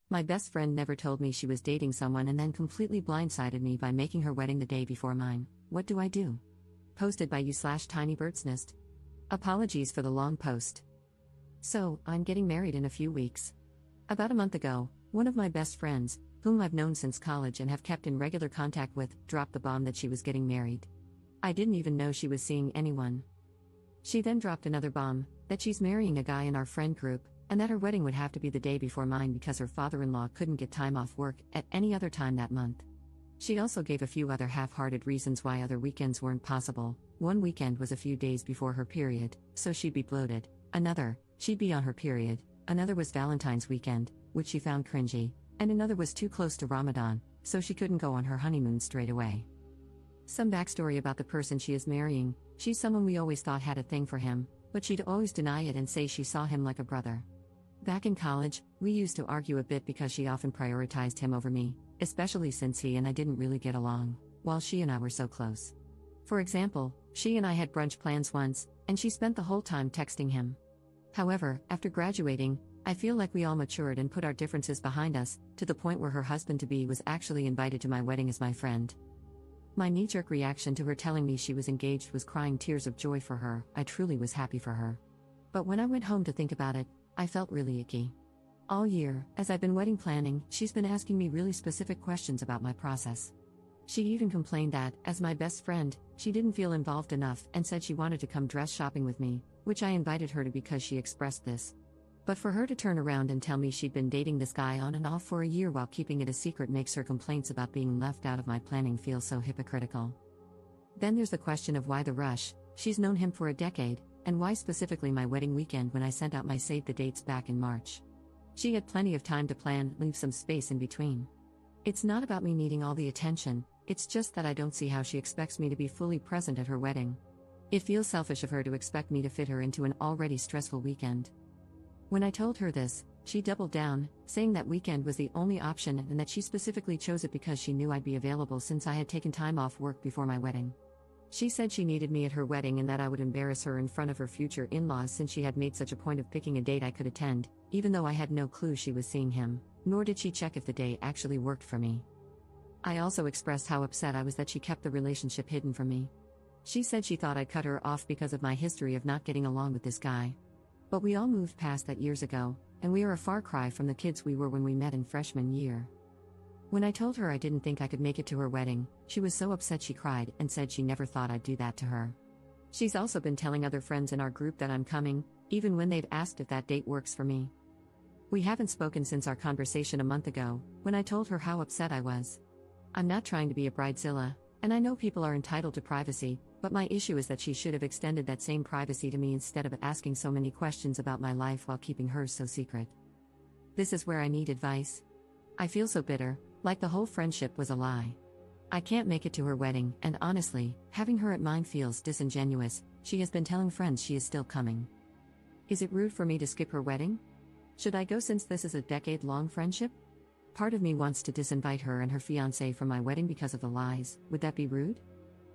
My best friend never told me she was dating someone and then completely blindsided me by making her wedding the day before mine. What do I do? Posted by you/tinybirdsnest. Apologies for the long post. So, I'm getting married in a few weeks. About a month ago, one of my best friends, whom I've known since college and have kept in regular contact with, dropped the bomb that she was getting married. I didn't even know she was seeing anyone. She then dropped another bomb, that she's marrying a guy in our friend group, and that her wedding would have to be the day before mine because her father-in-law couldn't get time off work at any other time that month. She also gave a few other half-hearted reasons why other weekends weren't possible. One weekend was a few days before her period, so she'd be bloated. Another, she'd be on her period. Another was Valentine's weekend, which she found cringy. And another was too close to Ramadan, so she couldn't go on her honeymoon straight away. Some backstory about the person she is marrying: she's someone we always thought had a thing for him, but she'd always deny it and say she saw him like a brother. Back in college, we used to argue a bit because she often prioritized him over me, especially since he and I didn't really get along, while she and I were so close. For example, she and I had brunch plans once, and she spent the whole time texting him. However, after graduating, I feel like we all matured and put our differences behind us, to the point where her husband-to-be was actually invited to my wedding as my friend. My knee-jerk reaction to her telling me she was engaged was crying tears of joy for her. I truly was happy for her. But when I went home to think about it, I felt really icky. All year, as I've been wedding planning, she's been asking me really specific questions about my process. She even complained that, as my best friend, she didn't feel involved enough and said she wanted to come dress shopping with me, which I invited her to because she expressed this. But for her to turn around and tell me she'd been dating this guy on and off for a year while keeping it a secret makes her complaints about being left out of my planning feel so hypocritical. Then there's the question of why the rush. She's known him for a decade, and why specifically my wedding weekend when I sent out my save the dates back in March? She had plenty of time to plan, leave some space in between. It's not about me needing all the attention, it's just that I don't see how she expects me to be fully present at her wedding. It feels selfish of her to expect me to fit her into an already stressful weekend. When I told her this, she doubled down, saying that weekend was the only option and that she specifically chose it because she knew I'd be available since I had taken time off work before my wedding. She said she needed me at her wedding and that I would embarrass her in front of her future in-laws since she had made such a point of picking a date I could attend, even though I had no clue she was seeing him, nor did she check if the day actually worked for me. I also expressed how upset I was that she kept the relationship hidden from me. She said she thought I'd cut her off because of my history of not getting along with this guy. But we all moved past that years ago, and we are a far cry from the kids we were when we met in freshman year. When I told her I didn't think I could make it to her wedding, she was so upset she cried and said she never thought I'd do that to her. She's also been telling other friends in our group that I'm coming, even when they've asked if that date works for me. We haven't spoken since our conversation a month ago, when I told her how upset I was. I'm not trying to be a bridezilla, and I know people are entitled to privacy, but my issue is that she should have extended that same privacy to me instead of asking so many questions about my life while keeping hers so secret. This is where I need advice. I feel so bitter, like the whole friendship was a lie. I can't make it to her wedding, and honestly, having her at mine feels disingenuous. She has been telling friends she is still coming. Is it rude for me to skip her wedding? Should I go since this is a decade-long friendship? Part of me wants to disinvite her and her fiancé from my wedding because of the lies. Would that be rude?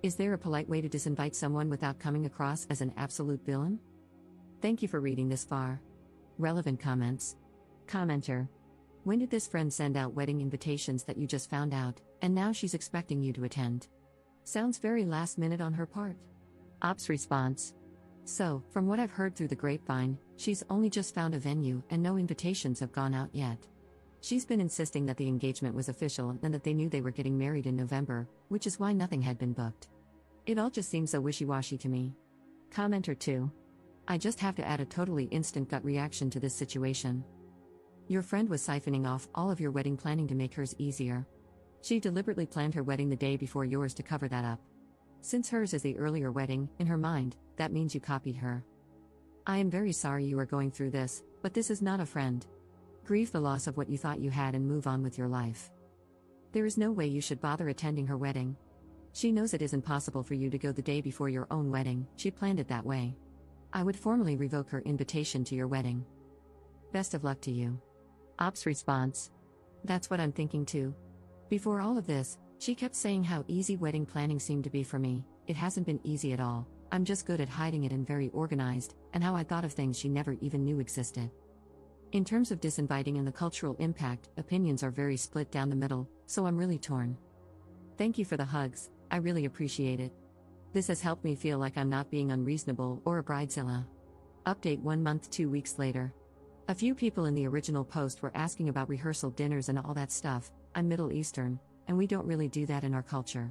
Is there a polite way to disinvite someone without coming across as an absolute villain? Thank you for reading this far. Relevant comments. Commenter. When did this friend send out wedding invitations that you just found out, and now she's expecting you to attend? Sounds very last minute on her part. Ops response. So, from what I've heard through the grapevine, she's only just found a venue and no invitations have gone out yet. She's been insisting that the engagement was official and that they knew they were getting married in November, which is why nothing had been booked. It all just seems so wishy-washy to me. Commenter 2. I just have to add a totally instant gut reaction to this situation. Your friend was siphoning off all of your wedding planning to make hers easier. She deliberately planned her wedding the day before yours to cover that up. Since hers is the earlier wedding, in her mind, that means you copied her. I am very sorry you are going through this, but this is not a friend. Grieve the loss of what you thought you had and move on with your life. There is no way you should bother attending her wedding. She knows it isn't possible for you to go the day before your own wedding. She planned it that way. I would formally revoke her invitation to your wedding. Best of luck to you. Ops response. That's what I'm thinking too. Before all of this, she kept saying how easy wedding planning seemed to be for me. It hasn't been easy at all. I'm just good at hiding it and very organized, and how I thought of things she never even knew existed. In terms of disinviting and the cultural impact, opinions are very split down the middle, so I'm really torn. Thank you for the hugs, I really appreciate it. This has helped me feel like I'm not being unreasonable or a bridezilla. Update 1 month 2 weeks later. A few people in the original post were asking about rehearsal dinners and all that stuff. I'm Middle Eastern, and we don't really do that in our culture.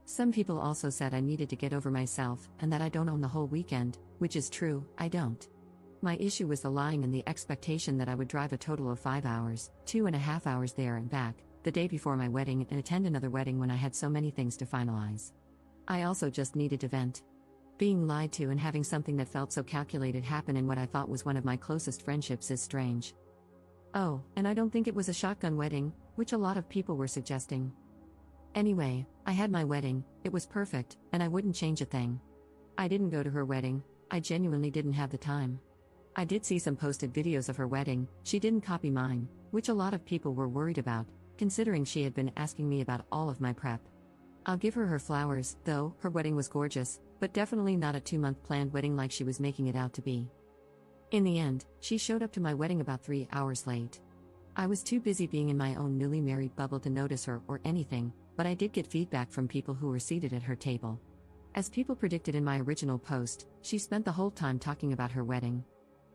Some people also said I needed to get over myself and that I don't own the whole weekend, which is true, I don't. My issue was the lying and the expectation that I would drive a total of 5 hours, 2.5 hours there and back, the day before my wedding and attend another wedding when I had so many things to finalize. I also just needed to vent. Being lied to and having something that felt so calculated happen in what I thought was one of my closest friendships is strange. Oh, and I don't think it was a shotgun wedding, which a lot of people were suggesting. Anyway, I had my wedding, it was perfect, and I wouldn't change a thing. I didn't go to her wedding, I genuinely didn't have the time. I did see some posted videos of her wedding, she didn't copy mine, which a lot of people were worried about, considering she had been asking me about all of my prep. I'll give her flowers, though, her wedding was gorgeous, but definitely not a 2-month planned wedding like she was making it out to be. In the end, she showed up to my wedding about 3 hours late. I was too busy being in my own newly married bubble to notice her or anything, but I did get feedback from people who were seated at her table. As people predicted in my original post, she spent the whole time talking about her wedding.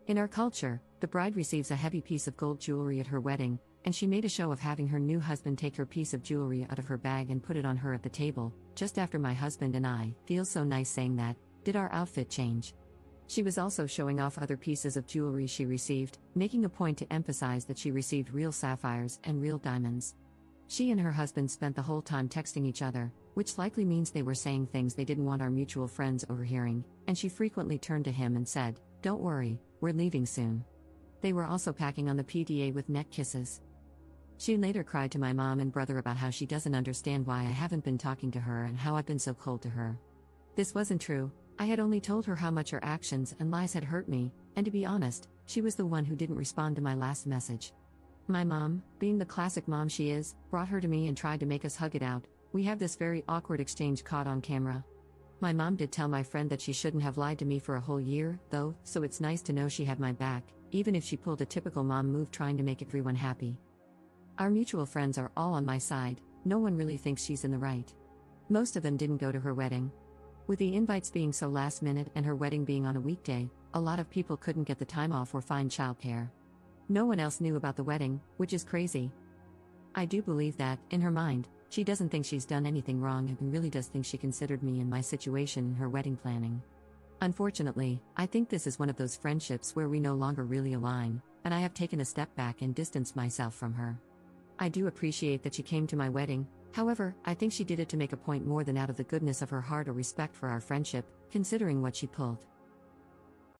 In our culture, the bride receives a heavy piece of gold jewelry at her wedding, and she made a show of having her new husband take her piece of jewelry out of her bag and put it on her at the table, just after my husband and I, feels so nice saying that, did our outfit change. She was also showing off other pieces of jewelry she received, making a point to emphasize that she received real sapphires and real diamonds. She and her husband spent the whole time texting each other, which likely means they were saying things they didn't want our mutual friends overhearing, and she frequently turned to him and said, "Don't worry, we're leaving soon." They were also packing on the PDA with neck kisses. She later cried to my mom and brother about how she doesn't understand why I haven't been talking to her and how I've been so cold to her. This wasn't true, I had only told her how much her actions and lies had hurt me, and to be honest, she was the one who didn't respond to my last message. My mom, being the classic mom she is, brought her to me and tried to make us hug it out. We have this very awkward exchange caught on camera. My mom did tell my friend that she shouldn't have lied to me for a whole year, though, so it's nice to know she had my back, even if she pulled a typical mom move trying to make everyone happy. Our mutual friends are all on my side, no one really thinks she's in the right. Most of them didn't go to her wedding. With the invites being so last minute and her wedding being on a weekday, a lot of people couldn't get the time off or find childcare. No one else knew about the wedding, which is crazy. I do believe that, in her mind, she doesn't think she's done anything wrong and really does think she considered me and my situation in her wedding planning. Unfortunately, I think this is one of those friendships where we no longer really align, and I have taken a step back and distanced myself from her. I do appreciate that she came to my wedding, however, I think she did it to make a point more than out of the goodness of her heart or respect for our friendship, considering what she pulled.